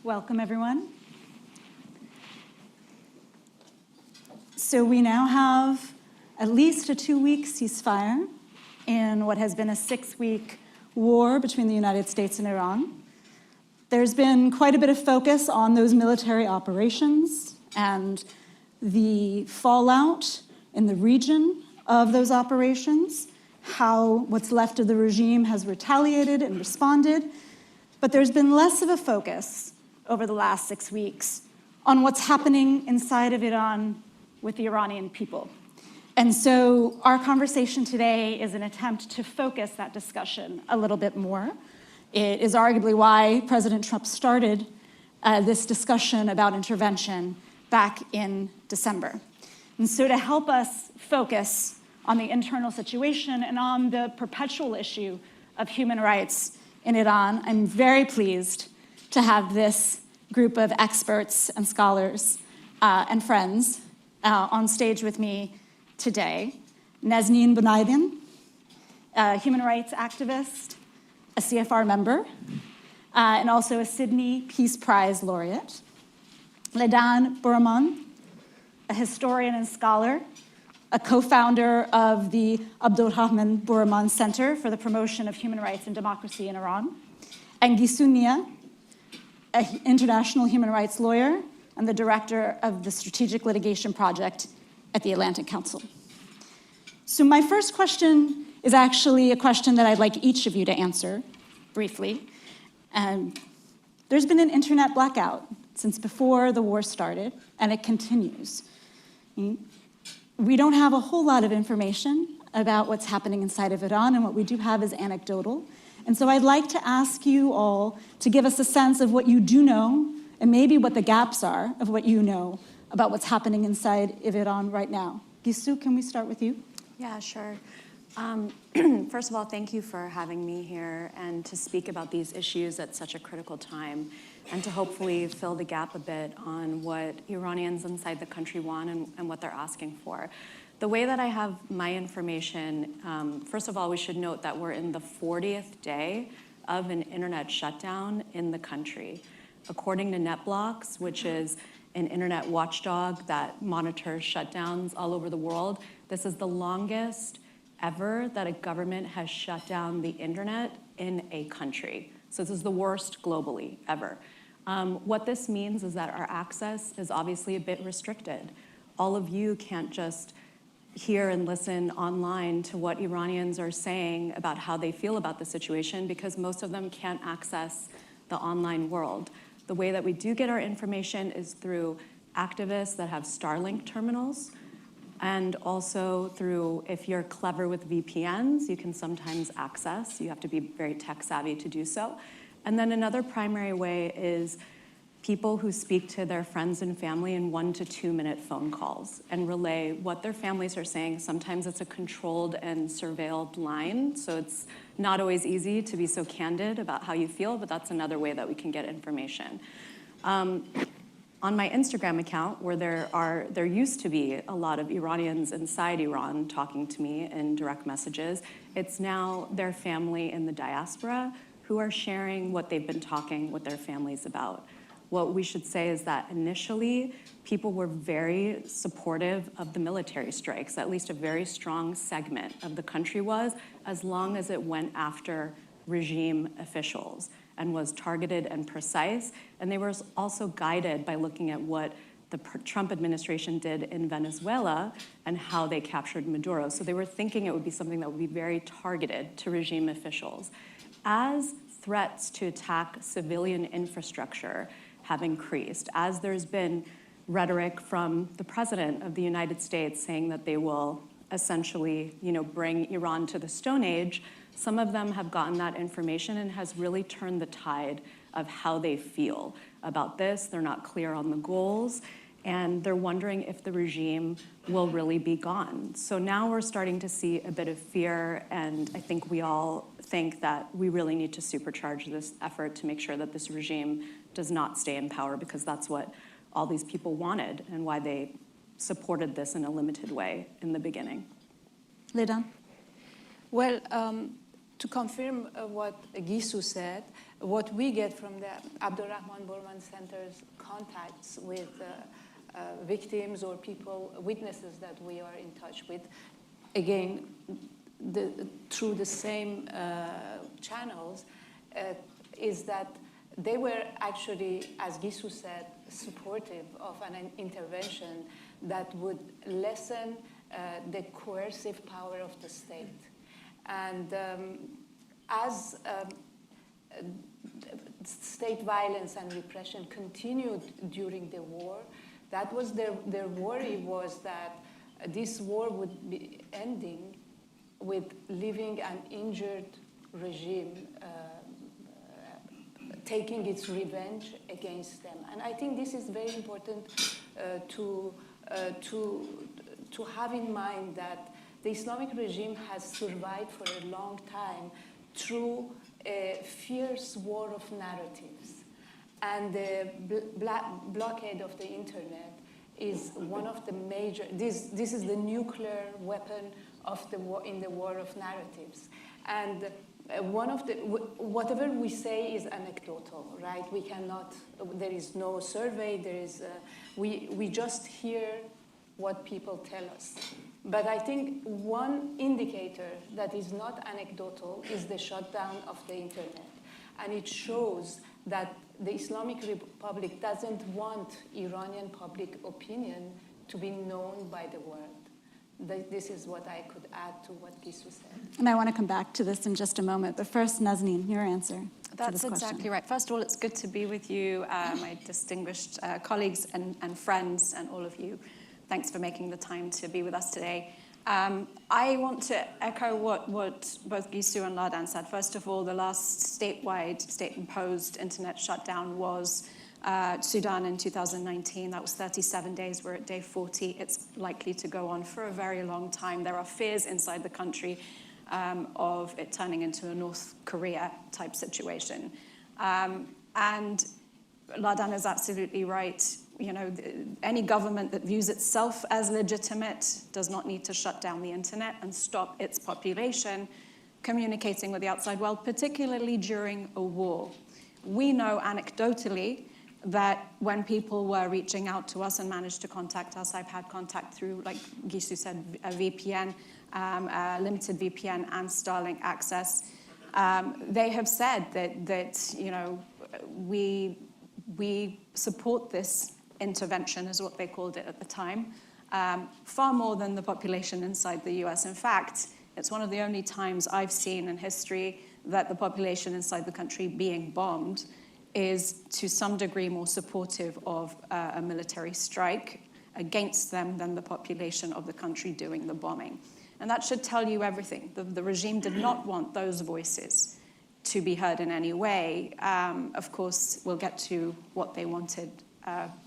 Welcome, everyone. So we now have at least a 2-week ceasefire in what has been a 6-week war between the United States and Iran. There's been quite a bit of focus on those military operations and the fallout in the region of those operations, how what's left of the regime has retaliated and responded. But there's been less of a focus over the last 6 weeks on what's happening inside of Iran with the Iranian people. And so our conversation today is an attempt to focus that discussion a little bit more. It is arguably why President Trump started this discussion about intervention back in December. And so to help us focus on the internal situation and on the perpetual issue of human rights in Iran, I'm very pleased to have this group of experts and scholars and friends on stage with me today. Nazanin Boniadi, a human rights activist, a CFR member, and also a Sydney Peace Prize laureate. Ladan Boroumand, a historian and scholar, a co-founder of the Abdorrahman Boroumand Center for the Promotion of Human Rights and Democracy in Iran, and Gissou Nia, an international human rights lawyer and the director of the Strategic Litigation Project at the Atlantic Council. So my first question is actually a question that I'd like each of you to answer briefly. There's been an internet blackout since before the war started, and it continues. We don't have a whole lot of information about what's happening inside of Iran, and what we do have is anecdotal. And so I'd like to ask you all to give us a sense of what you do know, and maybe what the gaps are of what you know about what's happening inside of Iran right now. Gissou, can we start with you? Yeah, sure. First of all, thank you for having me here and to speak about these issues at such a critical time, and to hopefully fill the gap a bit on what Iranians inside the country want and what they're asking for. The way that I have my information, first of all, we should note that we're in the 40th day of an internet shutdown in the country. According to NetBlocks, which is an internet watchdog that monitors shutdowns all over the world, this is the longest ever that a government has shut down the internet in a country. So this is the worst globally ever. What this means is that our access is obviously a bit restricted. All of you can't just hear and listen online to what Iranians are saying about how they feel about the situation, because most of them can't access the online world. The way that we do get our information is through activists that have Starlink terminals, and also through, if you're clever with VPNs, you can sometimes access. You have to be very tech savvy to do so. And then another primary way is people who speak to their friends and family in 1 to 2 minute phone calls and relay what their families are saying. Sometimes it's a controlled and surveilled line, so it's not always easy to be so candid about how you feel, but that's another way that we can get information. On my Instagram account, where there used to be a lot of Iranians inside Iran talking to me in direct messages, it's now their family in the diaspora who are sharing what they've been talking with their families about. What we should say is that initially, people were very supportive of the military strikes, at least a very strong segment of the country was, as long as it went after regime officials and was targeted and precise. And they were also guided by looking at what the Trump administration did in Venezuela and how they captured Maduro. So they were thinking it would be something that would be very targeted to regime officials. As threats to attack civilian infrastructure have increased, as there's been rhetoric from the President of the United States saying that they will essentially, bring Iran to the Stone Age, some of them have gotten that information and has really turned the tide of how they feel about this. They're not clear on the goals, and they're wondering if the regime will really be gone. So now we're starting to see a bit of fear, and I think we all think that we really need to supercharge this effort to make sure that this regime does not stay in power, because that's what all these people wanted and why they supported this in a limited way in the beginning. Ladan? Well, to confirm what Gissou said, what we get from the Abdorrahman Boroumand Center's contacts with victims or people, witnesses that we are in touch with, again, through the same channels, is that they were actually, as Gissou said, supportive of an intervention that would lessen the coercive power of the state. And as state violence and repression continued during the war, that was their worry, was that this war would be ending with leaving an injured regime taking its revenge against them. And I think this is very important to have in mind, that the Islamic regime has survived for a long time through a fierce war of narratives. And the blockade of the internet is one of the major, this is the nuclear weapon of the war, in the war of narratives. And one of the, whatever we say is anecdotal, right? We cannot, there is no survey, there is, we just hear what people tell us. But I think one indicator that is not anecdotal is the shutdown of the internet. And it shows that the Islamic Republic doesn't want Iranian public opinion to be known by the world. This is what I could add to what Gissou said. And I want to come back to this in just a moment. But first, Nazanin, your answer. That's exactly right. First of all, it's good to be with you, my distinguished colleagues and friends, and all of you. Thanks for making the time to be with us today. I want to echo what both Gissou and Ladan said. First of all, the last statewide, state-imposed internet shutdown was Sudan in 2019. That was 37 days. We're at day 40. It's likely to go on for a very long time. There are fears inside the country of it turning into a North Korea type situation. And Ladan is absolutely right. You know, any government that views itself as legitimate does not need to shut down the internet and stop its population communicating with the outside world, particularly during a war. We know anecdotally that when people were reaching out to us and managed to contact us, I've had contact through, like Gissou said, a VPN, limited VPN and Starlink access. They have said that you know, we support this intervention, is what they called it at the time, far more than the population inside the US. In fact, it's one of the only times I've seen in history that the population inside the country being bombed is to some degree more supportive of a military strike against them than the population of the country doing the bombing. And that should tell you everything. The regime did not want those voices to be heard in any way. Of course, we'll get to what they wanted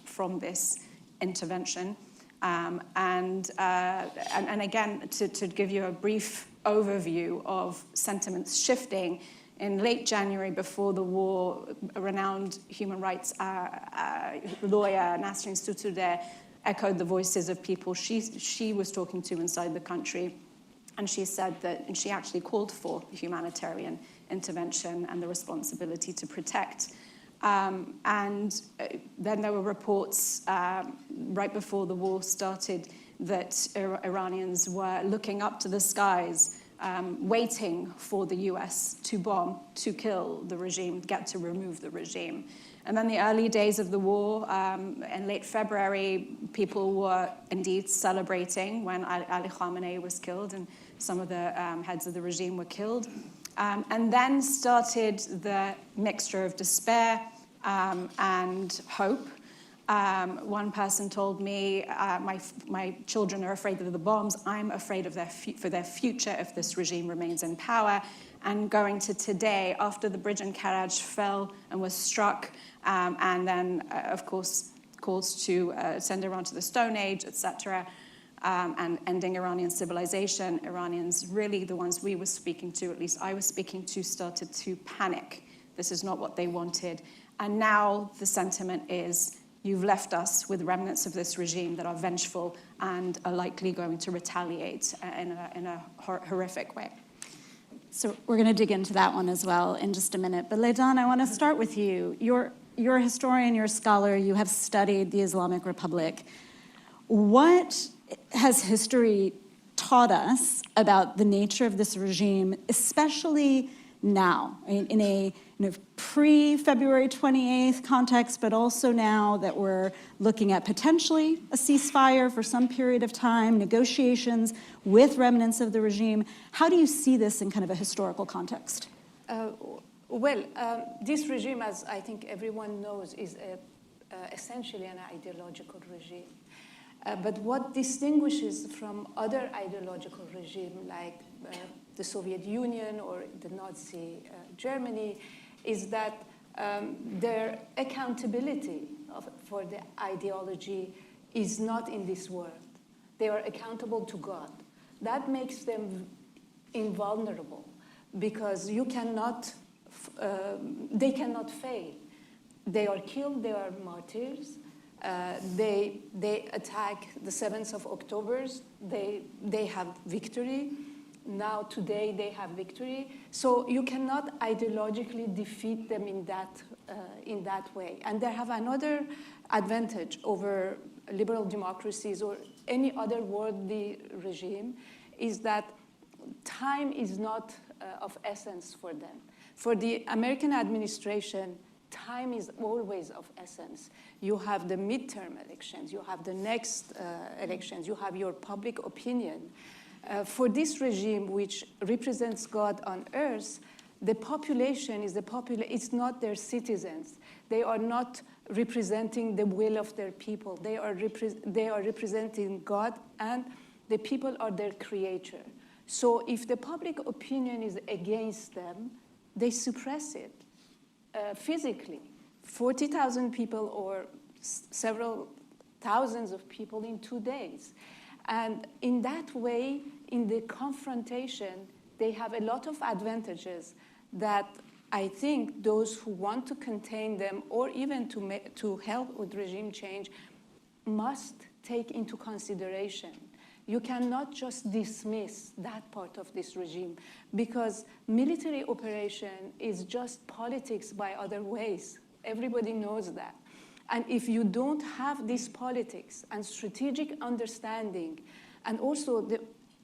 from this intervention. And again, to give you a brief overview of sentiments shifting, in late January, before the war, a renowned human rights lawyer, Nazanin Boniadi, echoed the voices of people she was talking to inside the country. And she said that, and she actually called for humanitarian intervention and the responsibility to protect. And then there were reports right before the war started that Iranians were looking up to the skies, waiting for the US to bomb, to kill the regime, get to remove the regime. And then the early days of the war, in late February, people were indeed celebrating when Ali Khamenei was killed and some of the heads of the regime were killed. And then started the mixture of despair and hope. One person told me, my children are afraid of the bombs. I'm afraid of for their future if this regime remains in power. And going to today, after the bridge in Karaj fell and was struck, and then, of course, calls to send Iran to the Stone Age, etc., and ending Iranian civilization, Iranians, really the ones we were speaking to, at least I was speaking to, started to panic. This is not what they wanted. And now the sentiment is, you've left us with remnants of this regime that are vengeful and are likely going to retaliate in a horrific way. So we're going to dig into that one as well in just a minute. But Ladan, I want to start with you. You're a historian, you're a scholar, you have studied the Islamic Republic. What has history taught us about the nature of this regime, especially now, in a pre-February 28th context, but also now that we're looking at potentially a ceasefire for some period of time, negotiations with remnants of the regime? How do you see this in kind of a historical context? This regime, as I think everyone knows, is essentially an ideological regime. But what distinguishes from other ideological regimes like the Soviet Union or the Nazi Germany is that their accountability for the ideology is not in this world. They are accountable to God. That makes them invulnerable because they cannot fail. They are killed, they are martyrs. They attack the 7th of October. They have victory. Now, today, they have victory. So you cannot ideologically defeat them in that way. And they have another advantage over liberal democracies or any other worldly regime is that time is not of essence for them. For the American administration, time is always of essence. You have the midterm elections, you have the next elections, you have your public opinion. For this regime, which represents God on earth, the population is it's not their citizens. They are not representing the will of their people. They are representing God, and the people are their creator. So if the public opinion is against them, they suppress it. Physically, 40,000 people or several thousands of people in 2 days. And in that way, in the confrontation, they have a lot of advantages that I think those who want to contain them or even to help with regime change must take into consideration. You cannot just dismiss that part of this regime because military operation is just politics by other ways. Everybody knows that. And if you don't have this politics and strategic understanding and also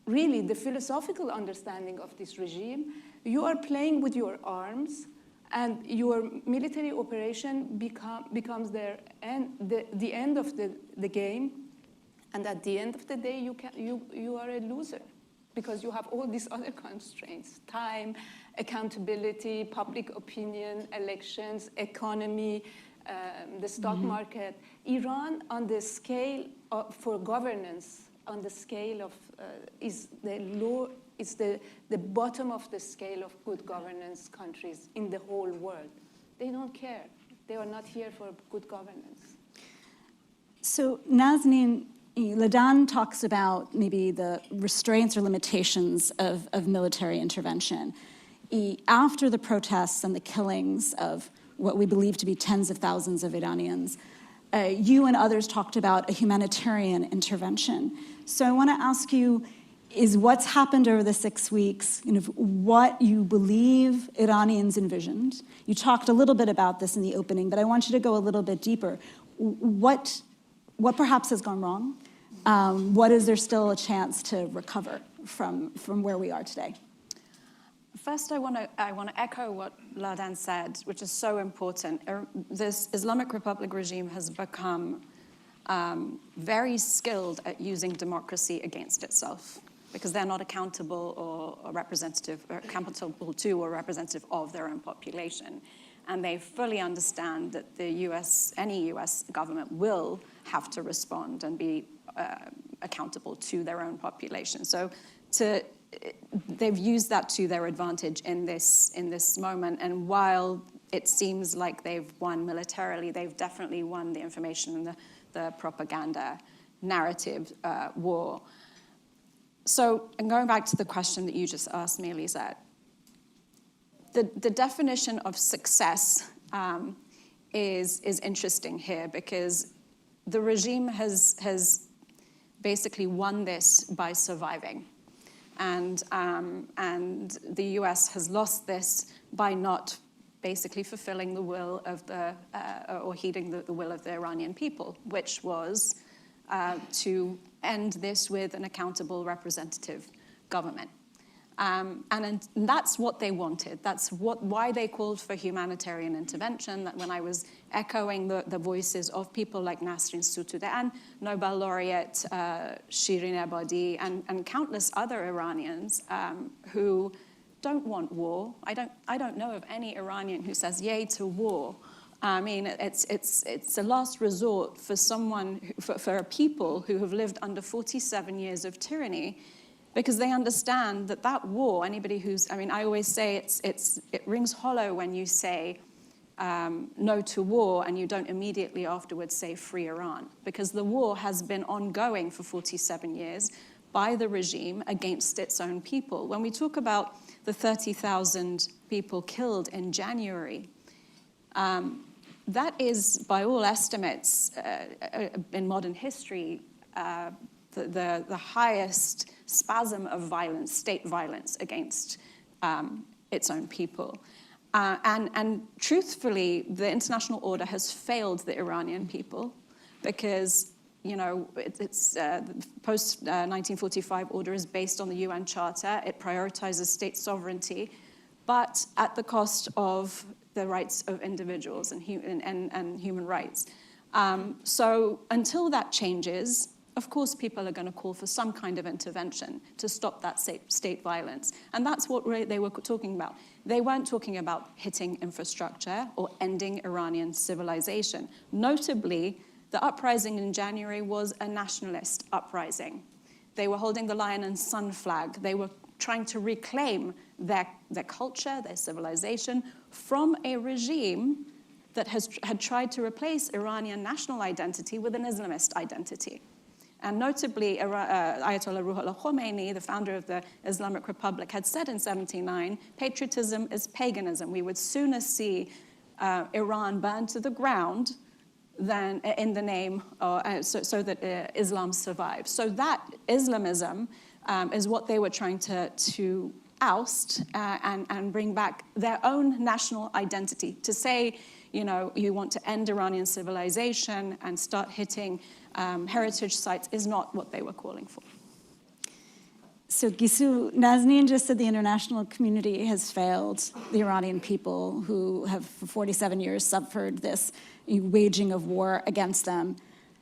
really the philosophical understanding of this regime, you are playing with your arms and your military operation becomes the end of the game. And at the end of the day, you are a loser because you have all these other constraints: time, accountability, public opinion, elections, economy, the stock market. Iran, on the scale for governance, on the scale of is the bottom of the scale of good governance countries in the whole world. They don't care. They are not here for good governance. So Nazanin, Ladan talks about maybe the restraints or limitations of military intervention. After the protests and the killings of what we believe to be tens of thousands of Iranians, you and others talked about a humanitarian intervention. So I want to ask you, is what's happened over the 6 weeks, what you believe Iranians envisioned? You talked a little bit about this in the opening, but I want you to go a little bit deeper. What perhaps has gone wrong? What is there still a chance to recover from where we are today? First, I want to echo what Ladan said, which is so important. This Islamic Republic regime has become very skilled at using democracy against itself because they're not accountable or representative, or accountable to or representative of their own population. And they fully understand that any US government will have to respond and be accountable to their own population. So they've used that to their advantage in this moment. And while it seems like they've won militarily, they've definitely won the information and the propaganda narrative war. So, and going back to the question that you just asked me, Elisa, the definition of success is interesting here because the regime has basically won this by surviving. And the US has lost this by not basically fulfilling the will of or heeding the will of the Iranian people, which was to end this with an accountable representative government. And that's what they wanted. That's why they called for humanitarian intervention. That when I was echoing the voices of people like Nasrin Sotoudeh, Nobel laureate Shirin Ebadi, and countless other Iranians who don't want war. I don't know of any Iranian who says yay to war. I mean, it's a last resort for for a people who have lived under 47 years of tyranny, because they understand that war, anybody who's, I mean, I always say it rings hollow when you say no to war and you don't immediately afterwards say free Iran, because the war has been ongoing for 47 years by the regime against its own people. When we talk about the 30,000 people killed in January, that is, by all estimates in modern history, the highest spasm of violence, state violence against its own people. And truthfully, the international order has failed the Iranian people, because it's the post-1945 order is based on the UN Charter. It prioritizes state sovereignty, but at the cost of the rights of individuals and human rights. So until that changes, of course, people are going to call for some kind of intervention to stop that state violence. And that's what they were talking about. They weren't talking about hitting infrastructure or ending Iranian civilization. Notably, the uprising in January was a nationalist uprising. They were holding the lion and sun flag. They were trying to reclaim their culture, their civilization, from a regime that had tried to replace Iranian national identity with an Islamist identity. And notably, Ayatollah Ruhollah Khomeini, the founder of the Islamic Republic, had said in 1979, patriotism is paganism. We would sooner see Iran burned to the ground than in the name, so that Islam survives. So that Islamism is what they were trying to oust and bring back their own national identity. To say, you want to end Iranian civilization and start hitting heritage sites is not what they were calling for. So Gissou, Nazanin just said the international community has failed the Iranian people, who have for 47 years suffered this waging of war against them.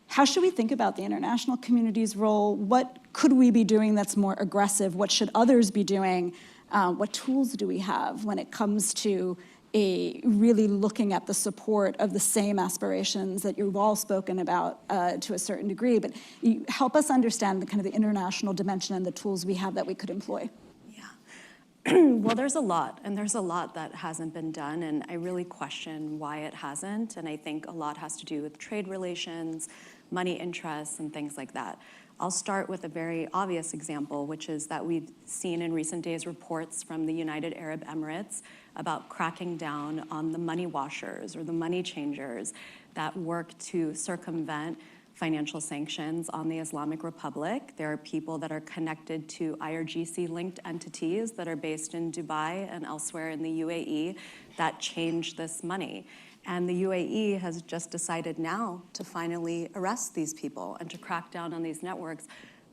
How should we think about the international community's role? What could we be doing that's more aggressive? What should others be doing? What tools do we have when it comes to really looking at the support of the same aspirations that you've all spoken about to a certain degree? But you help us understand the kind of the international dimension and the tools we have that we could employ. Yeah. Well, there's a lot, and there's a lot that hasn't been done, and I really question why it hasn't, and I think a lot has to do with trade relations, money interests, and things like that. I'll start with a very obvious example, which is that we've seen in recent days reports from the United Arab Emirates about cracking down on the money washers or the money changers that work to circumvent financial sanctions on the Islamic Republic. There are people that are connected to IRGC-linked entities that are based in Dubai and elsewhere in the UAE that change this money. And the UAE has just decided now to finally arrest these people and to crack down on these networks.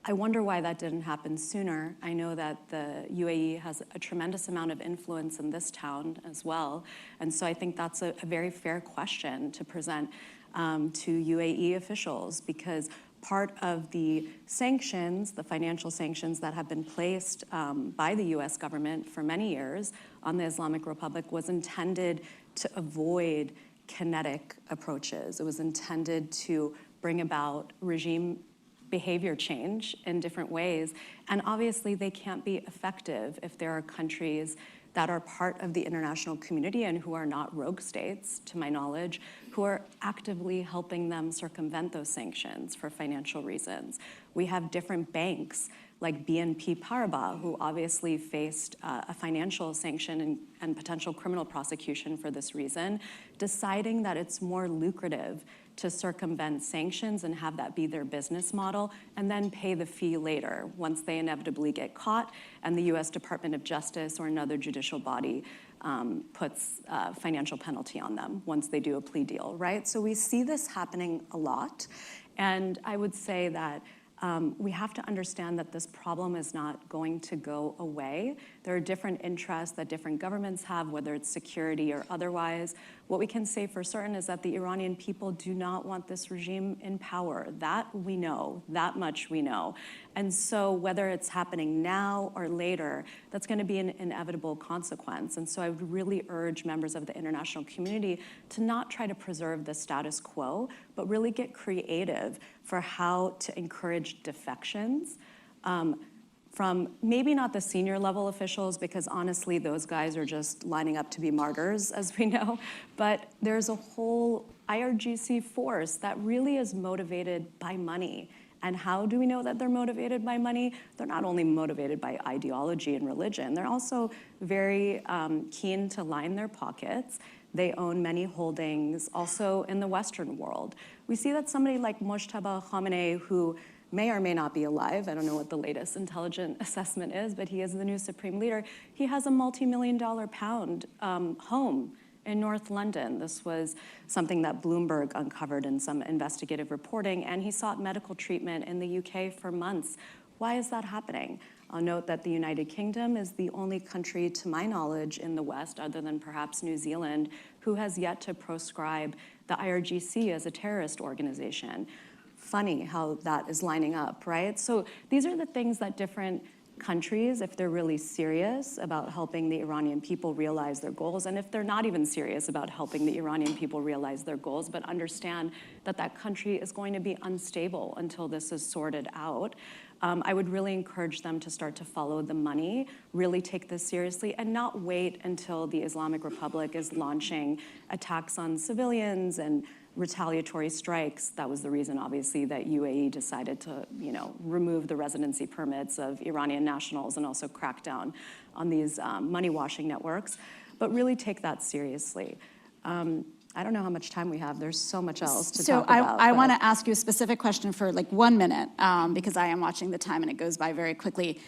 I wonder why that didn't happen sooner. I know that the UAE has a tremendous amount of influence in this town as well. And so I think that's a very fair question to present to UAE officials, because part of the sanctions, the financial sanctions that have been placed by the US government for many years on the Islamic Republic was intended to avoid kinetic approaches. It was intended to bring about regime behavior change in different ways. And obviously they can't be effective if there are countries that are part of the international community and who are not rogue states, to my knowledge, who are actively helping them circumvent those sanctions for financial reasons. We have different banks like BNP Paribas, who obviously faced a financial sanction and potential criminal prosecution for this reason, deciding that it's more lucrative to circumvent sanctions and have that be their business model, and then pay the fee later once they inevitably get caught and the US Department of Justice or another judicial body puts a financial penalty on them once they do a plea deal, right? So we see this happening a lot. And I would say that we have to understand that this problem is not going to go away. There are different interests that different governments have, whether it's security or otherwise. What we can say for certain is that the Iranian people do not want this regime in power. That we know, that much we know. And so whether it's happening now or later, that's going to be an inevitable consequence. And so I would really urge members of the international community to not try to preserve the status quo, but really get creative for how to encourage defections from maybe not the senior level officials, because honestly, those guys are just lining up to be martyrs, as we know, but there's a whole IRGC force that really is motivated by money. And how do we know that they're motivated by money? They're not only motivated by ideology and religion, they're also very keen to line their pockets. They own many holdings also in the Western world. We see that somebody like Mojtaba Khamenei, who may or may not be alive, I don't know what the latest intelligence assessment is, but he is the new supreme leader. He has a multi-million-dollar pound home in North London. This was something that Bloomberg uncovered in some investigative reporting, and he sought medical treatment in the UK for months. Why is that happening? I'll note that the United Kingdom is the only country, to my knowledge, in the West, other than perhaps New Zealand, who has yet to proscribe the IRGC as a terrorist organization. Funny how that is lining up, right? So these are the things that different countries, if they're really serious about helping the Iranian people realize their goals, and if they're not even serious about helping the Iranian people realize their goals, but understand that that country is going to be unstable until this is sorted out, I would really encourage them to start to follow the money, really take this seriously, and not wait until the Islamic Republic is launching attacks on civilians and retaliatory strikes. That was the reason, obviously, that UAE decided to, remove the residency permits of Iranian nationals and also crack down on these money washing networks. But really take that seriously. I don't know how much time we have. There's so much else to talk about. So I want to ask you a specific question for like 1 minute, because I am watching the time and it goes by very quickly.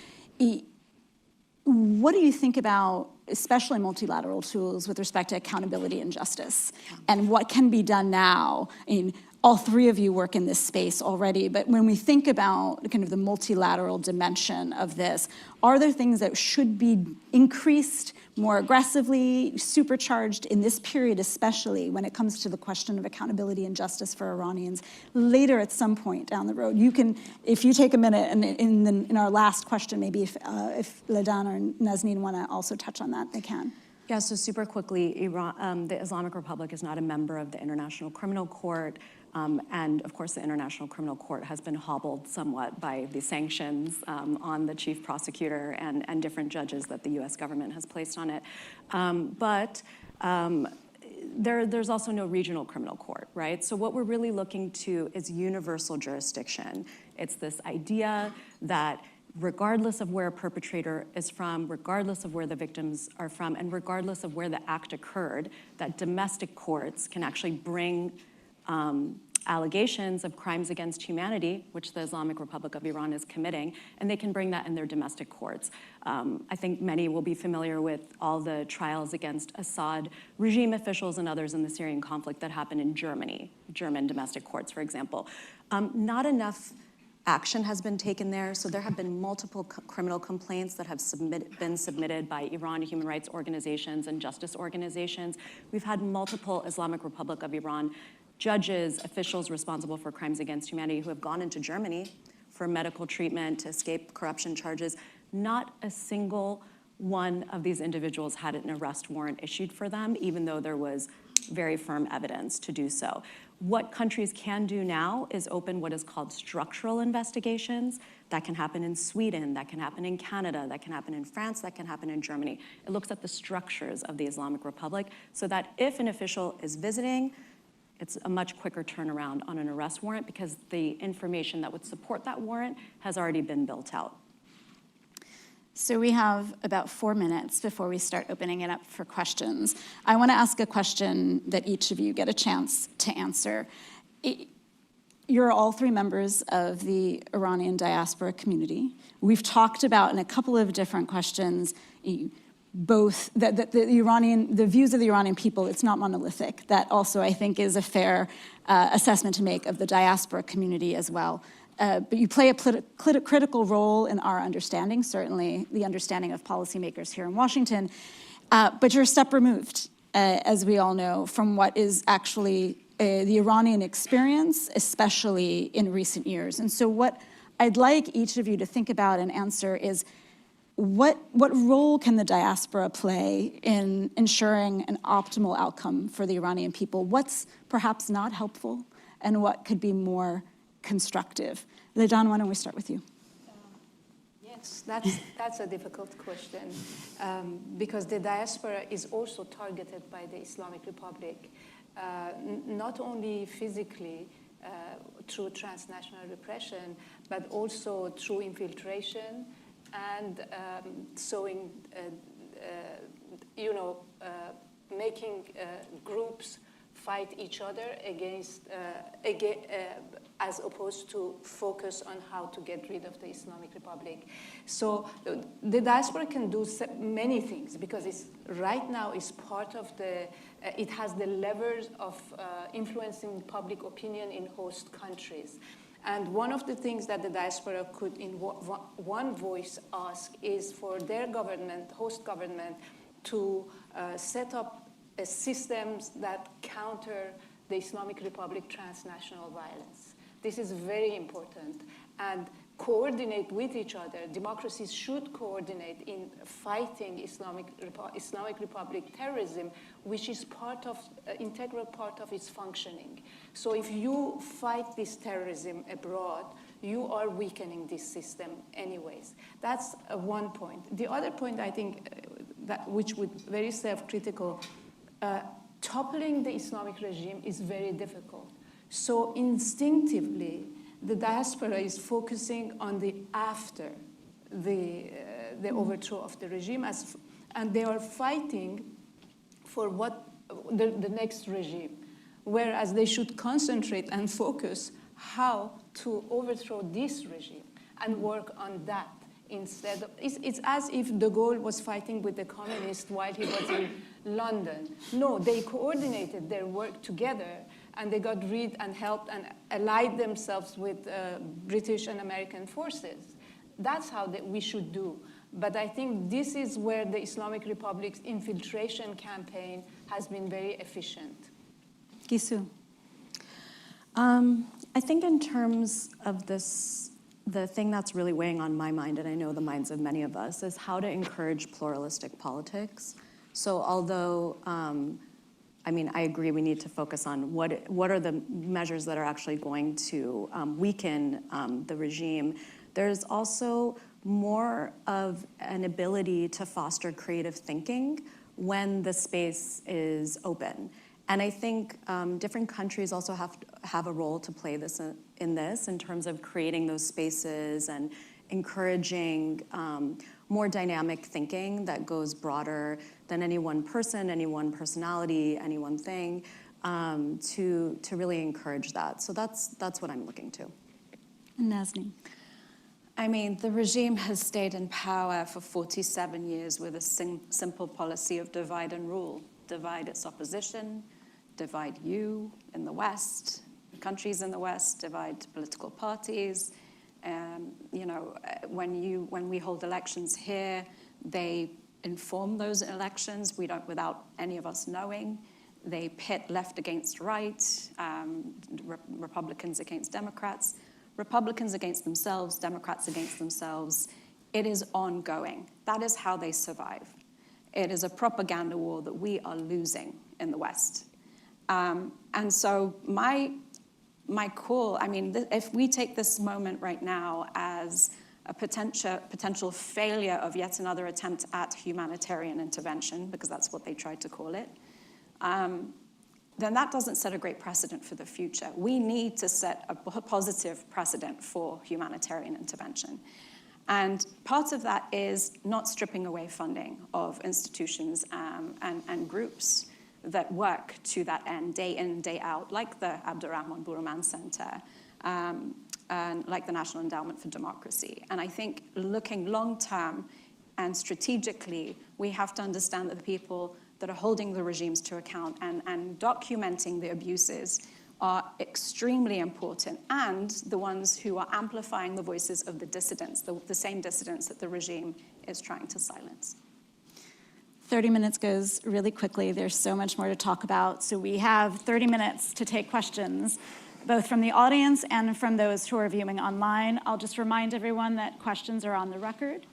What do you think about, especially multilateral tools, with respect to accountability and justice? And what can be done now? I mean, all three of you work in this space already, but when we think about kind of the multilateral dimension of this, are there things that should be increased more aggressively, supercharged in this period, especially when it comes to the question of accountability and justice for Iranians later at some point down the road? You can, if you take a minute, and in our last question, maybe if Ladan or Nazanin want to also touch on that, they can. Yeah, so super quickly, Iran, the Islamic Republic is not a member of the International Criminal Court. And of course, the International Criminal Court has been hobbled somewhat by the sanctions on the chief prosecutor and different judges that the US government has placed on it. There's also no regional criminal court, right? So what we're really looking to is universal jurisdiction. It's this idea that regardless of where a perpetrator is from, regardless of where the victims are from, and regardless of where the act occurred, that domestic courts can actually bring allegations of crimes against humanity, which the Islamic Republic of Iran is committing, and they can bring that in their domestic courts. I think many will be familiar with all the trials against Assad regime officials and others in the Syrian conflict that happened in Germany, German domestic courts, for example. Not enough action has been taken there, so there have been multiple criminal complaints that have been submitted by Iran human rights organizations and justice organizations. We've had multiple Islamic Republic of Iran judges, officials responsible for crimes against humanity who have gone into Germany for medical treatment to escape corruption charges. Not a single one of these individuals had an arrest warrant issued for them, even though there was very firm evidence to do so. What countries can do now is open what is called structural investigations. That can happen in Sweden, that can happen in Canada, that can happen in France, that can happen in Germany. It looks at the structures of the Islamic Republic so that if an official is visiting, it's a much quicker turnaround on an arrest warrant because the information that would support that warrant has already been built out. So we have about 4 minutes before we start opening it up for questions. I want to ask a question that each of you get a chance to answer. You're all three members of the Iranian diaspora community. We've talked about in a couple of different questions, both that the views of the Iranian people, it's not monolithic. That also, I think, is a fair assessment to make of the diaspora community as well. But you play a critical role in our understanding, certainly the understanding of policymakers here in Washington, but you're a step removed, as we all know, from what is actually the Iranian experience, especially in recent years. And so what I'd like each of you to think about and answer is, what role can the diaspora play in ensuring an optimal outcome for the Iranian people? What's perhaps not helpful, and what could be more constructive? Ladan, why don't we start with you? Yes, that's a difficult question, because the diaspora is also targeted by the Islamic Republic, not only physically through transnational repression, but also through infiltration and making groups fight each other as opposed to focus on how to get rid of the Islamic Republic. So the diaspora can do many things, because right now it's part of it has the levers of influencing public opinion in host countries. And one of the things that the diaspora could in one voice ask is for their government, host government, to set up systems that counter the Islamic Republic transnational violence. This is very important, and coordinate with each other. Democracies should coordinate in fighting Islamic Republic terrorism, which is integral part of its functioning. So if you fight this terrorism abroad, you are weakening this system anyways. That's one point. The other point, I think, which would be very self-critical, toppling the Islamic regime is very difficult. So instinctively, the diaspora is focusing on the after the overthrow of the regime, and they are fighting for the next regime, whereas they should concentrate and focus how to overthrow this regime and work on that instead of, it's as if de Gaulle was fighting with the communists while he was in London. No, they coordinated their work together, and they got rid and helped and allied themselves with British and American forces. That's how we should do. But I think this is where the Islamic Republic's infiltration campaign has been very efficient. Gissou. I think in terms of this, the thing that's really weighing on my mind, and I know the minds of many of us, is how to encourage pluralistic politics. So although, I agree we need to focus on what are the measures that are actually going to weaken the regime, there's also more of an ability to foster creative thinking when the space is open. And I think different countries also have a role to play in terms of creating those spaces and encouraging more dynamic thinking that goes broader than any one person, any one personality, any one thing, to really encourage that. So that's what I'm looking to. Nazanin. The regime has stayed in power for 47 years with a simple policy of divide and rule. Divide its opposition, divide you in the West, countries in the West, divide political parties. When we hold elections here, they inform those elections without any of us knowing. They pit left against right, Republicans against Democrats, Republicans against themselves, Democrats against themselves. It is ongoing. That is how they survive. It is a propaganda war that we are losing in the West. And so my call, if we take this moment right now as a potential failure of yet another attempt at humanitarian intervention, because that's what they tried to call it, then that doesn't set a great precedent for the future. We need to set a positive precedent for humanitarian intervention. And part of that is not stripping away funding of institutions and groups. that work to that end day in, day out, like the Abdorrahman Boroumand Center, and like the National Endowment for Democracy. And I think looking long-term and strategically, we have to understand that the people that are holding the regimes to account and documenting the abuses are extremely important, and the ones who are amplifying the voices of the dissidents, the same dissidents that the regime is trying to silence. 30 minutes goes really quickly. There's so much more to talk about. So we have 30 minutes to take questions, both from the audience and from those who are viewing online. I'll just remind everyone that questions are on the record.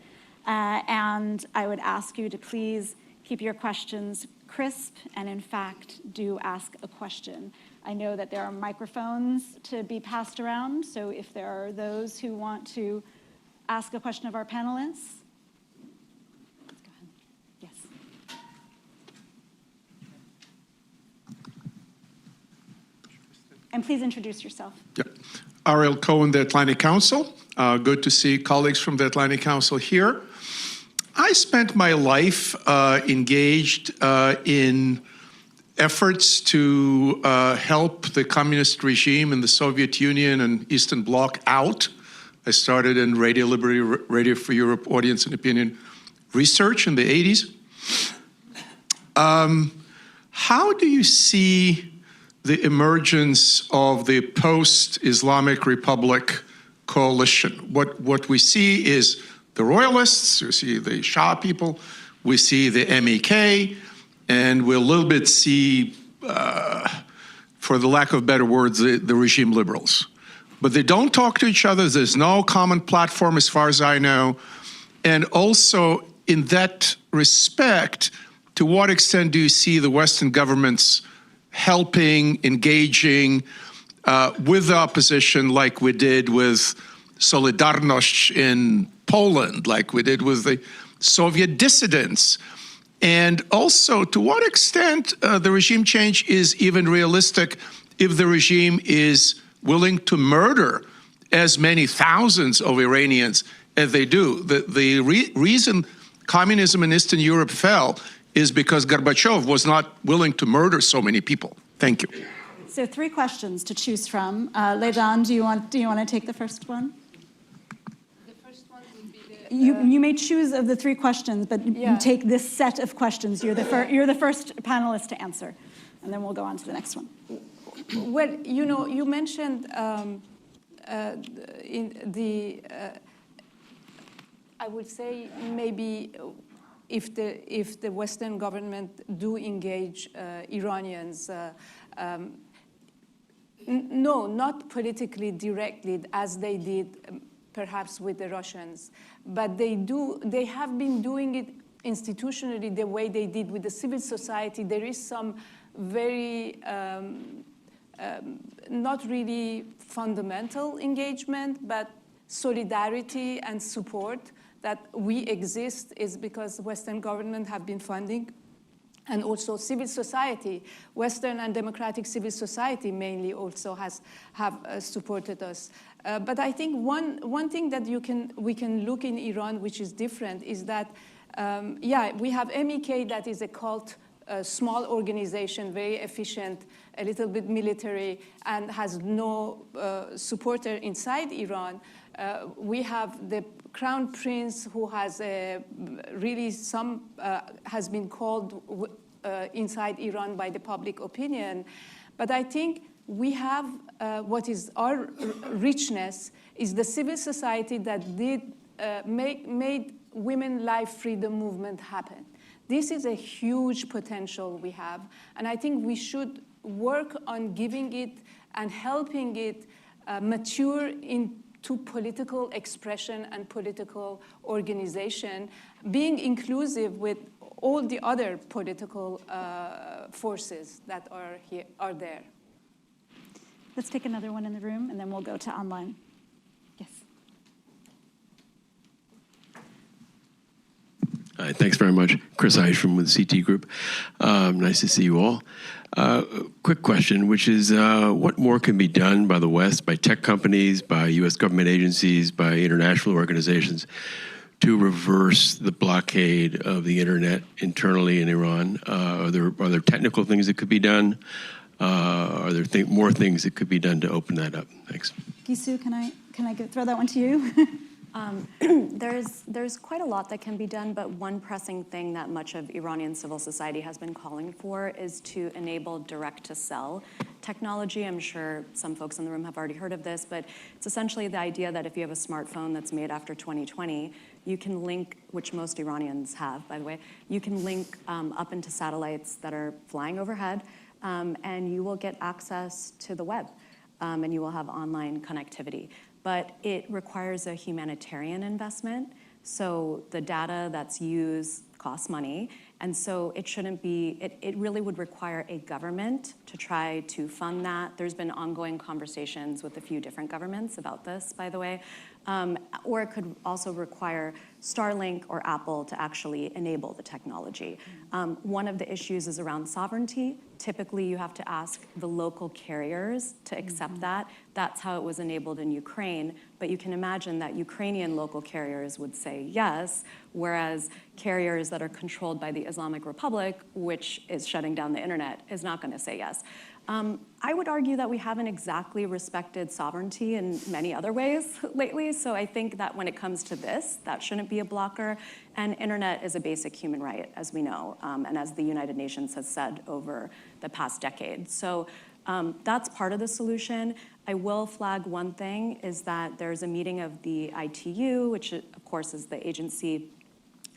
And I would ask you to please keep your questions crisp and, in fact, do ask a question. I know that there are microphones to be passed around, so if there are those who want to ask a question of our panelists. Let's go ahead. Yes. And please introduce yourself. Yep. Ariel Cohen, the Atlantic Council. Good to see colleagues from the Atlantic Council here. I spent my life engaged in efforts to help the communist regime in the Soviet Union and Eastern Bloc out. I started in Radio Liberty, Radio for Europe, audience and opinion research in the 80s. How do you see the emergence of the post-Islamic Republic coalition? What we see is the royalists, we see the Shah people, we see the MEK, and we a little bit see, for the lack of better words, the regime liberals. But they don't talk to each other. There's no common platform as far as I know. And also, in that respect, to what extent do you see the Western governments helping, engaging with the opposition like we did with Solidarność in Poland, like we did with the Soviet dissidents? And also, to what extent the regime change is even realistic if the regime is willing to murder as many thousands of Iranians as they do? The reason communism in Eastern Europe fell is because Gorbachev was not willing to murder so many people. Thank you. So 3 questions to choose from. Ladan, do you want to take the first one? The first one would be You may choose of the 3 questions, but you take this set of questions. You're the first panelist to answer, and then we'll go on to the next one. Well, you know, you mentioned in the, I would say maybe if the Western government do engage Iranians, no, not politically directly as they did perhaps with the Russians, but they have been doing it institutionally the way they did with the civil society. There is some very not really fundamental engagement, but solidarity and support that we exist is because Western government have been funding, and also civil society, Western and democratic civil society mainly also have supported us. But I think one thing that we can look in Iran, which is different, is that we have MEK that is a cult, a small organization, very efficient, a little bit military, and has no supporter inside Iran. We have the Crown Prince, who has really has been called inside Iran by the public opinion. But I think we have what is our richness is the civil society that did made women life freedom movement happen. This is a huge potential we have, and I think we should work on giving it and helping it mature into political expression and political organization, being inclusive with all the other political forces that are there. Let's take another one in the room, and then we'll go to online. Yes. Hi, thanks very much. Chris Isham with CT Group. Nice to see you all. Quick question, which is what more can be done by the West, by tech companies, by U.S. government agencies, by international organizations to reverse the blockade of the internet internally in Iran? Are there technical things that could be done? Are there more things that could be done to open that up? Thanks. Gissou, can I throw that one to you? There's quite a lot that can be done, but one pressing thing that much of Iranian civil society has been calling for is to enable direct-to-cell technology. I'm sure some folks in the room have already heard of this, but it's essentially the idea that if you have a smartphone that's made after 2020, you can link, which most Iranians have, by the way, you can link up into satellites that are flying overhead, and you will get access to the web, and you will have online connectivity. But it requires a humanitarian investment. So the data that's used costs money. And so it shouldn't be, it really would require a government to try to fund that. There's been ongoing conversations with a few different governments about this, by the way. Or it could also require Starlink or Apple to actually enable the technology. One of the issues is around sovereignty. Typically, you have to ask the local carriers to accept that. That's how it was enabled in Ukraine. But you can imagine that Ukrainian local carriers would say yes, whereas carriers that are controlled by the Islamic Republic, which is shutting down the internet, is not going to say yes. I would argue that we haven't exactly respected sovereignty in many other ways lately, so I think that when it comes to this, that shouldn't be a blocker. And internet is a basic human right, as we know, and as the United Nations has said over the past decade. So that's part of the solution. I will flag one thing, is that there's a meeting of the ITU, which of course is the agency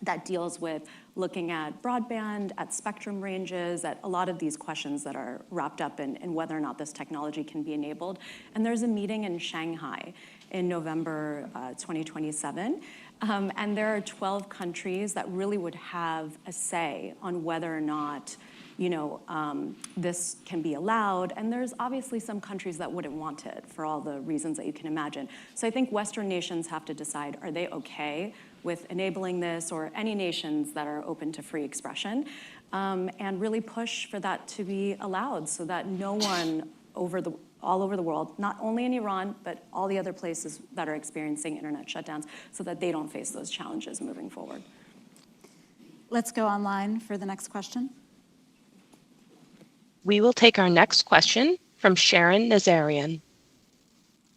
that deals with looking at broadband, at spectrum ranges, at a lot of these questions that are wrapped up in whether or not this technology can be enabled. And there's a meeting in Shanghai in November 2027. And there are 12 countries that really would have a say on whether or not this can be allowed. And there's obviously some countries that wouldn't want it for all the reasons that you can imagine. So I think Western nations have to decide, are they okay with enabling this, or any nations that are open to free expression, and really push for that to be allowed so that no one all over the world, not only in Iran, but all the other places that are experiencing internet shutdowns, so that they don't face those challenges moving forward. Let's go online for the next question. We will take our next question from Sharon Nazarian.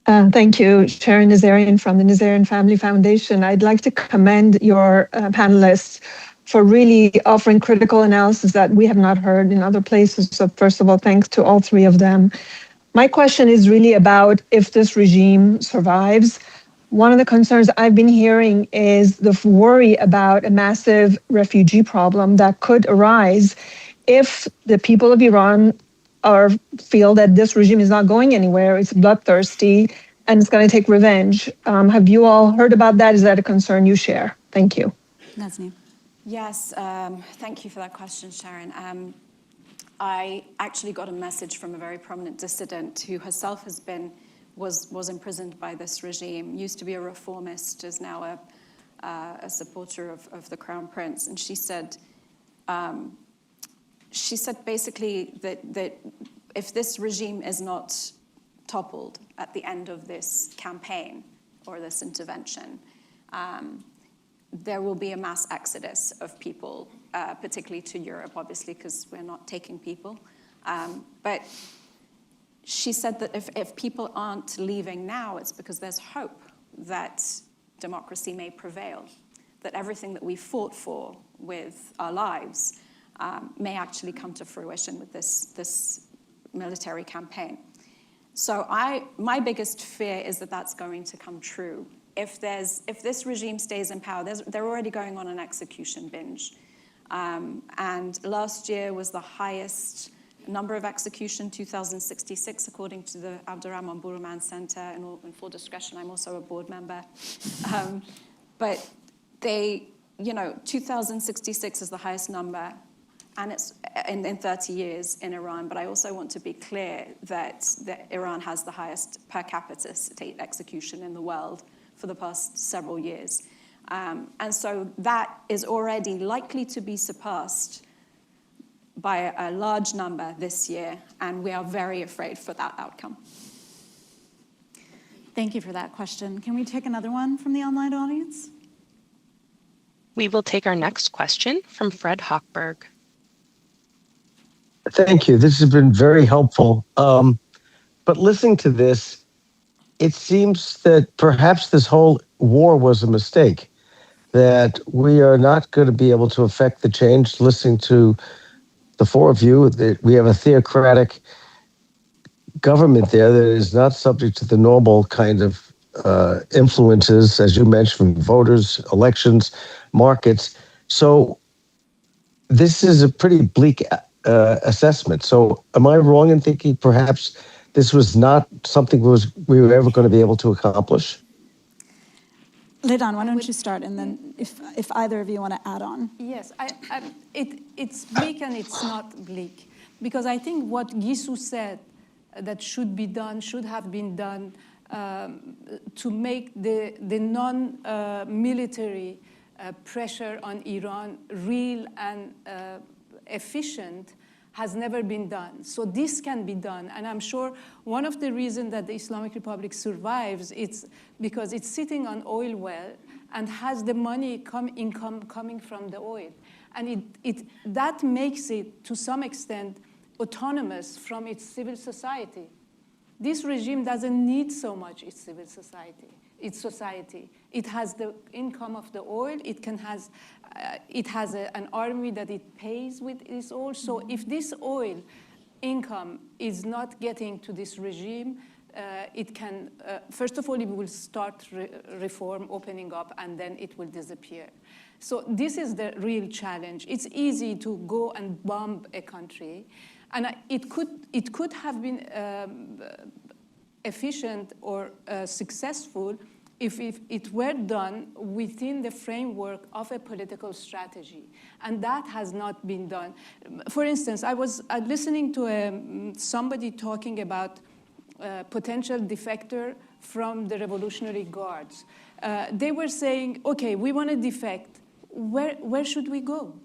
Thank you, Sharon Nazarian from the Nazarian Family Foundation. I'd like to commend your panelists for really offering critical analysis that we have not heard in other places. So first of all, thanks to all three of them. My question is really about if this regime survives. One of the concerns I've been hearing is the worry about a massive refugee problem that could arise if the people of Iran feel that this regime is not going anywhere, it's bloodthirsty, and it's going to take revenge. Have you all heard about that? Is that a concern you share? Thank you. Nazanin. Yes, thank you for that question, Sharon. I actually got a message from a very prominent dissident who herself was imprisoned by this regime, used to be a reformist, is now a supporter of the Crown Prince, and she said basically that if this regime is not toppled at the end of this campaign or this intervention, there will be a mass exodus of people, particularly to Europe, obviously, because we're not taking people. But she said that if people aren't leaving now, it's because there's hope that democracy may prevail, that everything that we fought for with our lives may actually come to fruition with this military campaign. So my biggest fear is that that's going to come true. If this regime stays in power, they're already going on an execution binge. And last year was the highest number of execution, 2,066, according to the Abdorrahman Boroumand Center. In full discretion, I'm also a board member. But 2,066 is the highest number, and it's in 30 years in Iran. But I also want to be clear that Iran has the highest per capita state execution in the world for the past several years. And so that is already likely to be surpassed by a large number this year, and we are very afraid for that outcome. Thank you for that question. Can we take another one from the online audience? We will take our next question from Fred Hochberg. Thank you. This has been very helpful. But listening to this, it seems that perhaps this whole war was a mistake, that we are not going to be able to affect the change. Listening to the four of you, that we have a theocratic government there that is not subject to the normal kind of influences, as you mentioned, from voters, elections, markets. So this is a pretty bleak assessment. So am I wrong in thinking perhaps this was not something we were ever going to be able to accomplish? Ladan, why don't you start, and then if either of you want to add on. Yes, it's bleak and it's not bleak. Because I think what Gissou said that should have been done to make the non-military pressure on Iran real and efficient has never been done. So this can be done. And I'm sure one of the reasons that the Islamic Republic survives, it's because it's sitting on oil well and has the money income coming from the oil. And that makes it, to some extent, autonomous from its civil society. This regime doesn't need so much its civil society. Its society. It has the income of the oil. It has an army that it pays with this oil. So if this oil income is not getting to this regime, it can, first of all, it will start reform, opening up, and then it will disappear. So this is the real challenge. It's easy to go and bomb a country, and it could have been efficient or successful if it were done within the framework of a political strategy. And that has not been done. For instance, I was listening to somebody talking about potential defector from the Revolutionary Guards. They were saying, okay, we want to defect. Where should we go?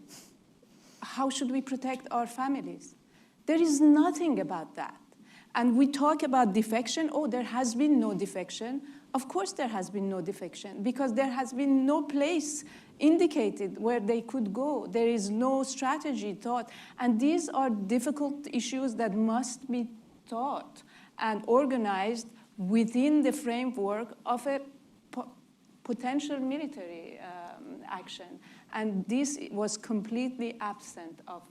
How should we protect our families? There is nothing about that. And we talk about defection. Oh, there has been no defection. Of course there has been no defection, because there has been no place indicated where they could go. There is no strategy taught. And these are difficult issues that must be taught and organized within the framework of a potential military action. And this was completely absent of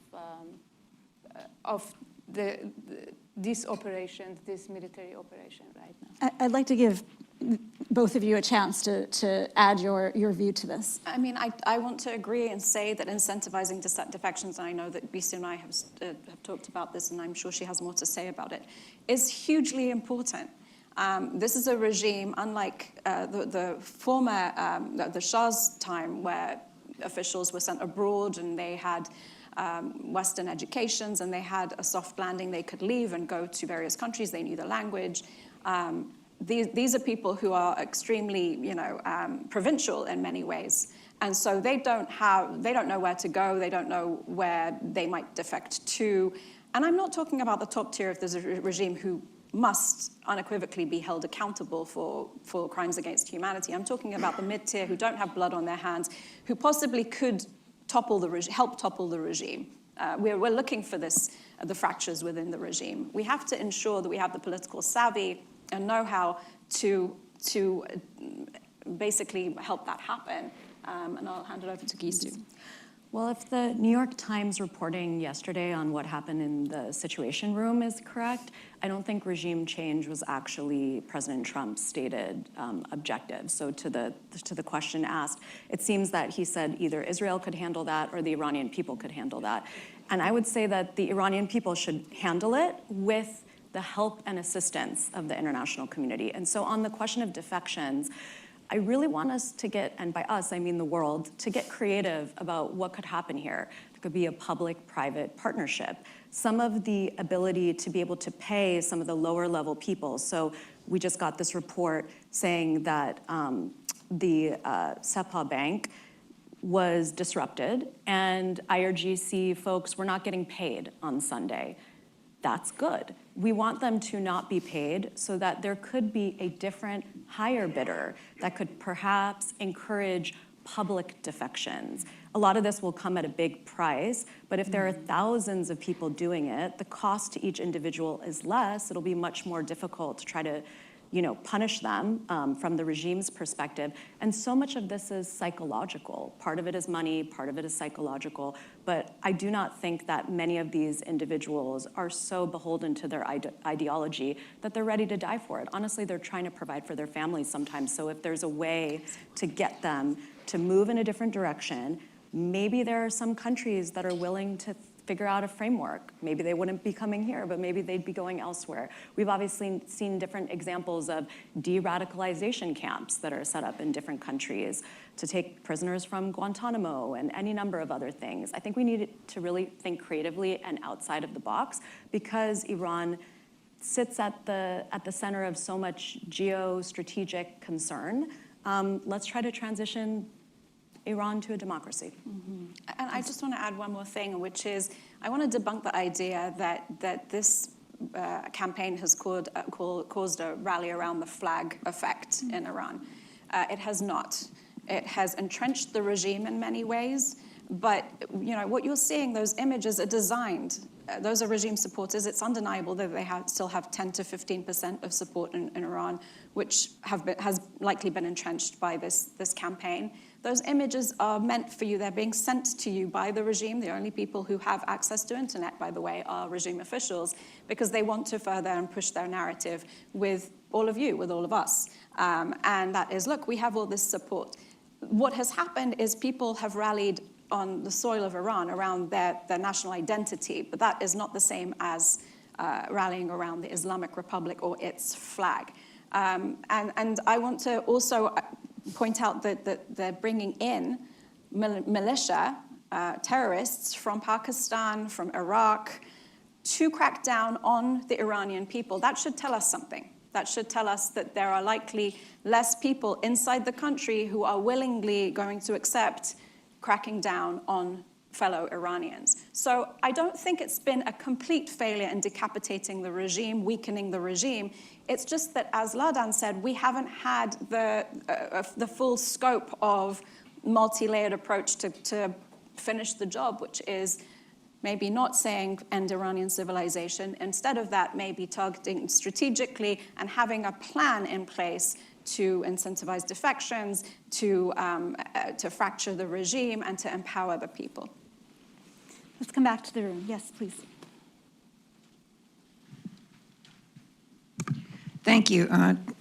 this military operation right now. I'd like to give both of you a chance to add your view to this. I mean, I want to agree and say that incentivizing defections, and I know that Gissou and I have talked about this, and I'm sure she has more to say about it, is hugely important. This is a regime, unlike the former, the Shah's time, where officials were sent abroad and they had Western educations and they had a soft landing. They could leave and go to various countries. They knew the language. These are people who are extremely, provincial in many ways, and so they don't know where to go. They don't know where they might defect to. And I'm not talking about the top tier of the regime who must unequivocally be held accountable for crimes against humanity. I'm talking about the mid-tier who don't have blood on their hands, who possibly could help topple the regime. We're looking for the fractures within the regime. We have to ensure that we have the political savvy and know how to basically help that happen. And I'll hand it over to Gissou. Well, if the New York Times reporting yesterday on what happened in the Situation Room is correct, I don't think regime change was actually President Trump's stated objective. So to the question asked, it seems that he said either Israel could handle that or the Iranian people could handle that. And I would say that the Iranian people should handle it with the help and assistance of the international community. And so on the question of defections, I really want us to get, and by us, I mean the world, to get creative about what could happen here. There could be a public-private partnership. Some of the ability to be able to pay some of the lower-level people. So we just got this report saying that the CFR Bank was disrupted, and IRGC folks were not getting paid on Sunday. That's good. We want them to not be paid so that there could be a different higher bidder that could perhaps encourage public defections. A lot of this will come at a big price, but if there are thousands of people doing it, the cost to each individual is less. It'll be much more difficult to try to, punish them from the regime's perspective. And so much of this is psychological. Part of it is money, part of it is psychological. But I do not think that many of these individuals are so beholden to their ideology that they're ready to die for it. Honestly, they're trying to provide for their families sometimes. So if there's a way to get them to move in a different direction, maybe there are some countries that are willing to figure out a framework. Maybe they wouldn't be coming here, but maybe they'd be going elsewhere. We've obviously seen different examples of de-radicalization camps that are set up in different countries to take prisoners from Guantanamo and any number of other things. I think we need to really think creatively and outside of the box because Iran sits at the center of so much geostrategic concern. Let's try to transition Iran to a democracy. Mm-hmm. And I just want to add one more thing, which is I want to debunk the idea that this campaign has caused a rally around the flag effect in Iran. It has not. It has entrenched the regime in many ways, but what you're seeing, those images are designed. Those are regime supporters. It's undeniable that they still have 10 to 15% of support in Iran, which has likely been entrenched by this campaign. Those images are meant for you. They're being sent to you by the regime. The only people who have access to internet, by the way, are regime officials because they want to further and push their narrative with all of you, with all of us. And that is, look, we have all this support. What has happened is people have rallied on the soil of Iran around their national identity, but that is not the same as rallying around the Islamic Republic or its flag. And I want to also point out that they're bringing in militia, terrorists from Pakistan, from Iraq, to crack down on the Iranian people. That should tell us something. That should tell us that there are likely less people inside the country who are willingly going to accept cracking down on fellow Iranians. So I don't think it's been a complete failure in decapitating the regime, weakening the regime. It's just that, as Ladan said, we haven't had the full scope of multi-layered approach to finish the job, which is maybe not saying end Iranian civilization. Instead of that, maybe targeting strategically and having a plan in place to incentivize defections, to fracture the regime, and to empower the people. Let's come back to the room. Yes, please. Thank you.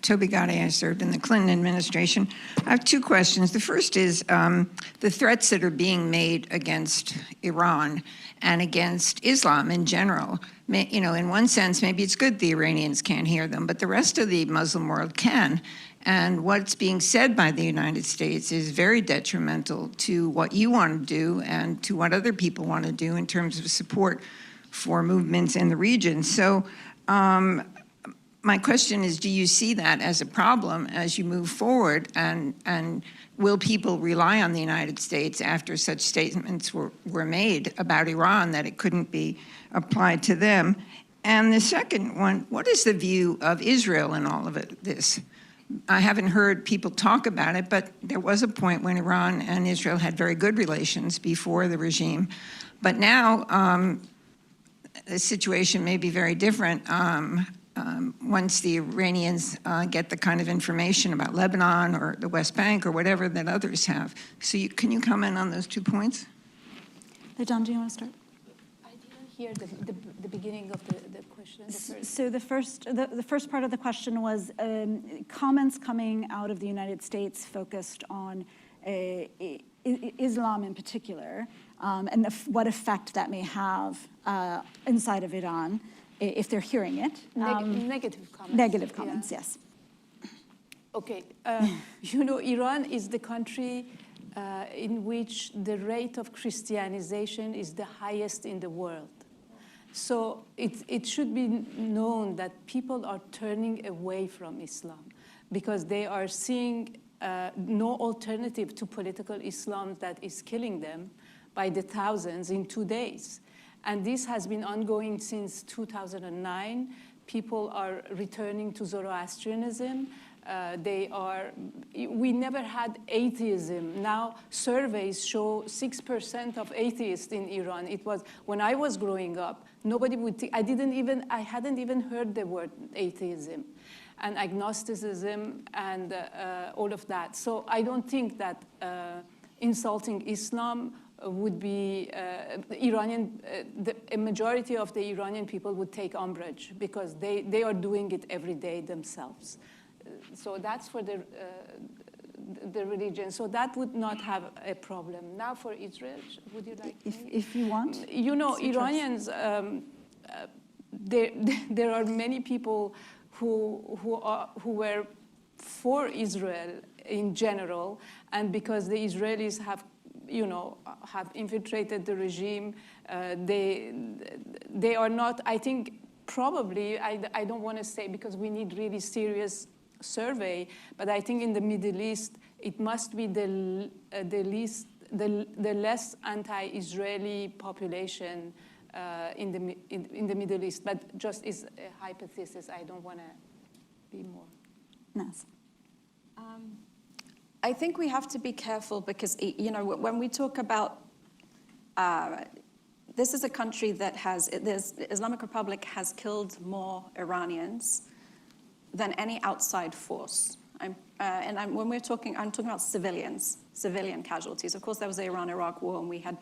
Toby Gade, I served in the Clinton administration. I have two questions. The first is the threats that are being made against Iran and against Islam in general. In one sense, maybe it's good the Iranians can't hear them, but the rest of the Muslim world can. And what's being said by the United States is very detrimental to what you want to do and to what other people want to do in terms of support for movements in the region. So my question is, do you see that as a problem as you move forward? And will people rely on the United States after such statements were made about Iran that it couldn't be applied to them? And the second one, what is the view of Israel in all of this? I haven't heard people talk about it, but there was a point when Iran and Israel had very good relations before the regime. But now the situation may be very different once the Iranians get the kind of information about Lebanon or the West Bank or whatever that others have. So can you comment on those 2 points? Ladan, do you want to start? I didn't hear the beginning of the question. So the first part of the question was comments coming out of the United States focused on Islam in particular, and what effect that may have inside of Iran if they're hearing it. Negative comments. Negative comments, yes. Okay, Iran is the country in which the rate of Christianization is the highest in the world. So it should be known that people are turning away from Islam because they are seeing no alternative to political Islam that is killing them by the thousands in 2 days. And this has been ongoing since 2009. People are returning to Zoroastrianism. We never had atheism. Now surveys show 6% of atheists in Iran. It was, when I was growing up, nobody would think, I hadn't even heard the word atheism and agnosticism and all of that. So I don't think that insulting Islam would be, a majority of the Iranian people would take umbrage because they are doing it every day themselves. So that's for the religion. So that would not have a problem. Now for Israel, would you like? If you want. You know, Iranians, there are many people who were for Israel in general, and because the Israelis have infiltrated the regime, they are not, I think, probably, I don't want to say because we need really serious survey, but I think in the Middle East, it must be the less anti-Israeli population in the Middle East, but just is a hypothesis. I don't want to be more. Naz. I think we have to be careful because, when we talk about, this is a country that the Islamic Republic has killed more Iranians than any outside force. I'm talking about civilian casualties. Of course, there was the Iran-Iraq war, and we had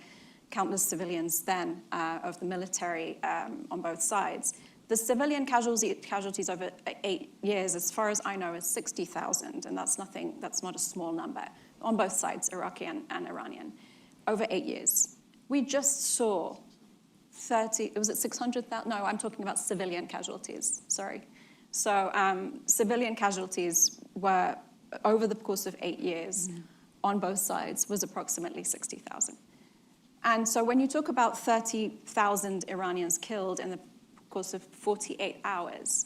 countless civilians then of the military on both sides. The civilian casualties over 8 years, as far as I know, is 60,000, and that's not a small number, on both sides, Iraqi and Iranian, over 8 years. We just saw 600,000? No, I'm talking about civilian casualties, sorry. So civilian casualties were, over the course of 8 years, on both sides, was approximately 60,000. And so when you talk about 30,000 Iranians killed in the course of 48 hours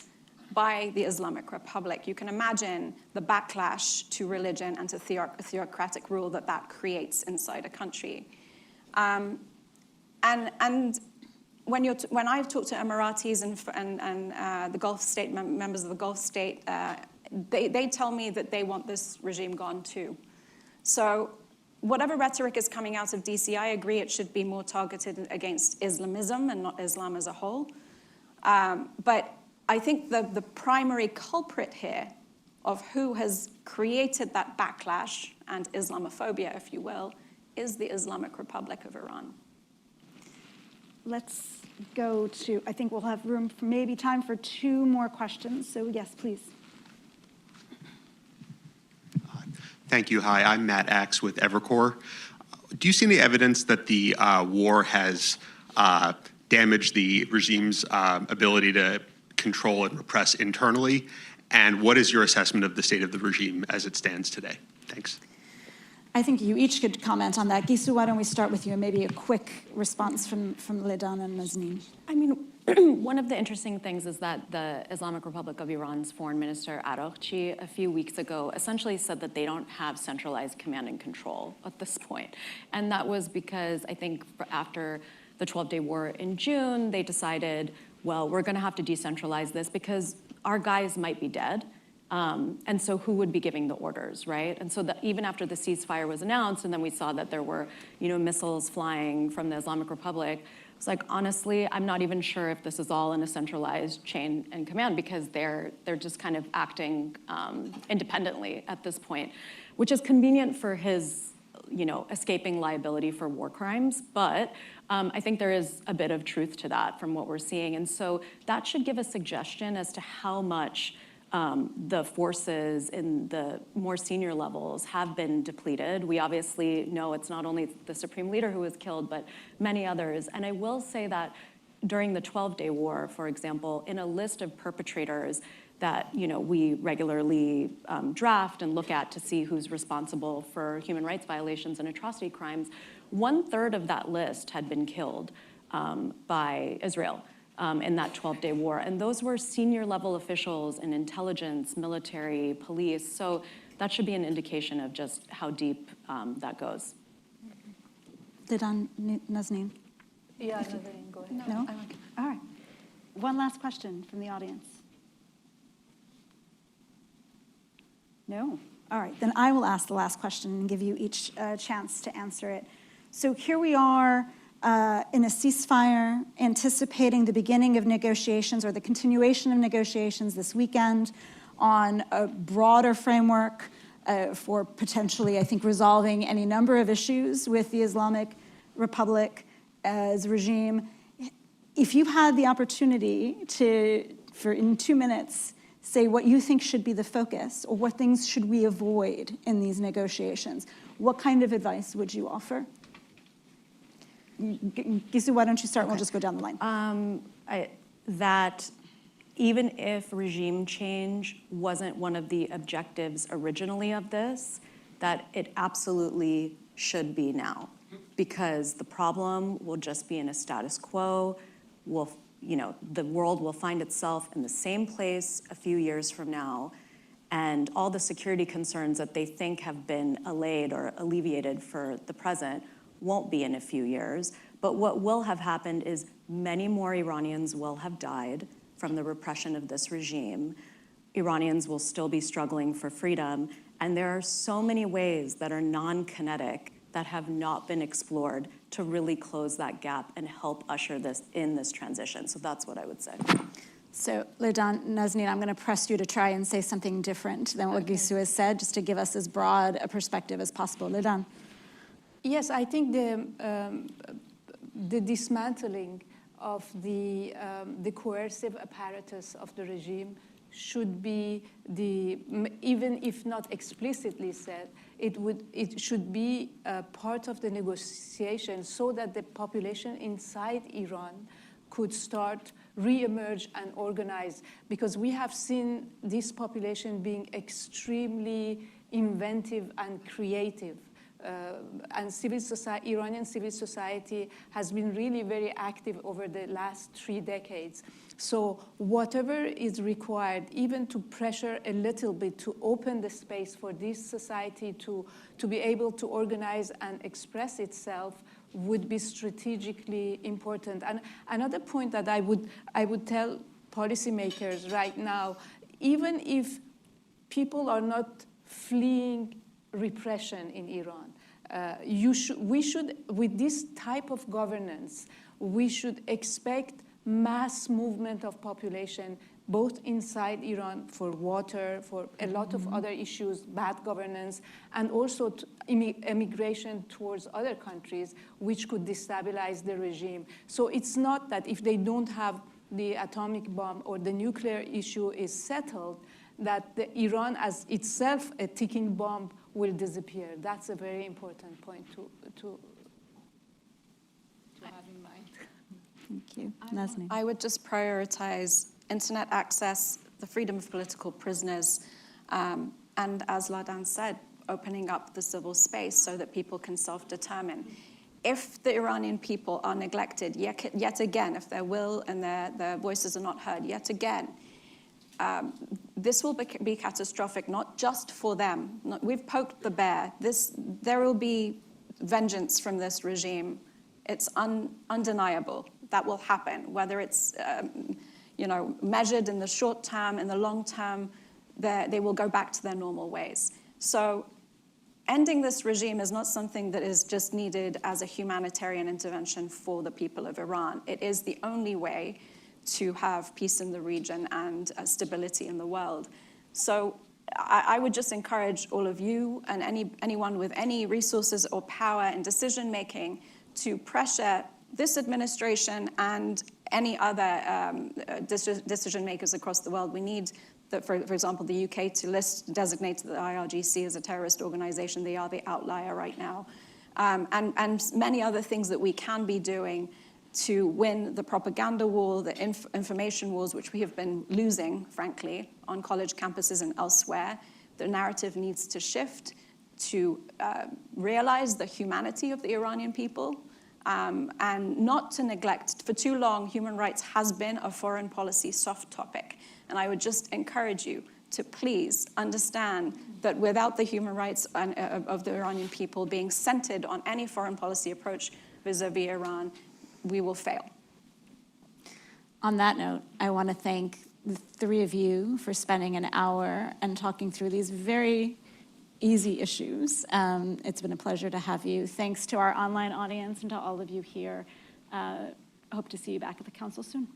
by the Islamic Republic, you can imagine the backlash to religion and to theocratic rule that creates inside a country. And when I've talked to Emiratis and the Gulf state members of the Gulf state, they tell me that they want this regime gone too. So whatever rhetoric is coming out of DC, I agree it should be more targeted against Islamism and not Islam as a whole. But I think the primary culprit here of who has created that backlash and Islamophobia, if you will, is the Islamic Republic of Iran. Let's go to, I think we'll have room for maybe time for 2 more questions. So yes, please. Thank you. Hi, I'm Matt Axe with Evercore. Do you see any evidence that the war has damaged the regime's ability to control and repress internally? And what is your assessment of the state of the regime as it stands today? Thanks. I think you each could comment on that. Gissou, why don't we start with you and maybe a quick response from Ladan and Nazanin. I mean, one of the interesting things is that the Islamic Republic of Iran's foreign minister, Araghchi, a few weeks ago essentially said that they don't have centralized command and control at this point. And that was because I think after the 12-day war in June, they decided, well, we're going to have to decentralize this because our guys might be dead. And so who would be giving the orders, right? And so even after the ceasefire was announced, and then we saw that there were, missiles flying from the Islamic Republic, it's like, honestly, I'm not even sure if this is all in a centralized chain and command because they're just kind of acting independently at this point, which is convenient for his, escaping liability for war crimes. But I think there is a bit of truth to that from what we're seeing. And so that should give a suggestion as to how much the forces in the more senior levels have been depleted. We obviously know it's not only the supreme leader who was killed, but many others. And I will say that during the 12-day war, for example, in a list of perpetrators that we regularly draft and look at to see who's responsible for human rights violations and atrocity crimes, 1/3 of that list had been killed by Israel. In that 12-day war. And those were senior level officials in intelligence, military, police. So that should be an indication of just how deep that goes. Ladan, Nazanin? Yeah, Nazanin, go ahead. No? Okay. All right. One last question from the audience. No? All right, then I will ask the last question and give you each a chance to answer it. So here we are in a ceasefire, anticipating the beginning of negotiations or the continuation of negotiations this weekend on a broader framework for potentially, I think, resolving any number of issues with the Islamic Republic as regime. If you had the opportunity for in 2 minutes, say what you think should be the focus or what things should we avoid in these negotiations, what kind of advice would you offer? Gissou, why don't you start? Okay. We'll just go down the line. That even if regime change wasn't one of the objectives originally of this, that it absolutely should be now, because the problem will just be in a status quo. The world will find itself in the same place a few years from now, and all the security concerns that they think have been allayed or alleviated for the present won't be in a few years. But what will have happened is many more Iranians will have died from the repression of this regime. Iranians will still be struggling for freedom, and there are so many ways that are non-kinetic that have not been explored to really close that gap and help usher this transition. So that's what I would say. So, Ladan, Nazanin, I'm going to press you to try and say something different than what Gissou has said, just to give us as broad a perspective as possible. Ladan. Yes, I think the dismantling of the coercive apparatus of the regime should be even if not explicitly said, it should be part of the negotiation so that the population inside Iran could start re-emerge and organize, because we have seen this population being extremely inventive and creative. And Iranian civil society has been really very active over the last 3 decades. So whatever is required, even to pressure a little bit to open the space for this society to be able to organize and express itself, would be strategically important. And another point that I would tell policymakers right now, even if people are not fleeing repression in Iran, we should, with this type of governance, we should expect mass movement of population, both inside Iran for water, for a lot of other issues, bad governance, and also immigration towards other countries, which could destabilize the regime. So it's not that if they don't have the atomic bomb or the nuclear issue is settled, that Iran as itself a ticking bomb will disappear. That's a very important point to have in mind. Thank you. Nazanin. I would just prioritize internet access, the freedom of political prisoners, and as Ladan said, opening up the civil space so that people can self-determine. If the Iranian people are neglected, yet again, if their will and their voices are not heard, yet again, this will be catastrophic, not just for them. We've poked the bear. There will be vengeance from this regime. It's undeniable. That will happen, whether it's measured in the short term, in the long term, they will go back to their normal ways. So ending this regime is not something that is just needed as a humanitarian intervention for the people of Iran. It is the only way to have peace in the region and stability in the world. So I would just encourage all of you and anyone with any resources or power in decision-making to pressure this administration and any other decision makers across the world. We need, for example, the UK to designate the IRGC as a terrorist organization. They are the outlier right now. And many other things that we can be doing to win the propaganda war, the information wars, which we have been losing, frankly, on college campuses and elsewhere. The narrative needs to shift to realize the humanity of the Iranian people, and not to neglect. For too long, human rights has been a foreign policy soft topic. And I would just encourage you to please understand that without the human rights of the Iranian people being centered on any foreign policy approach vis-a-vis Iran, we will fail. On that note, I want to thank the three of you for spending an hour and talking through these very easy issues. It's been a pleasure to have you. Thanks to our online audience and to all of you here. Hope to see you back at the council soon.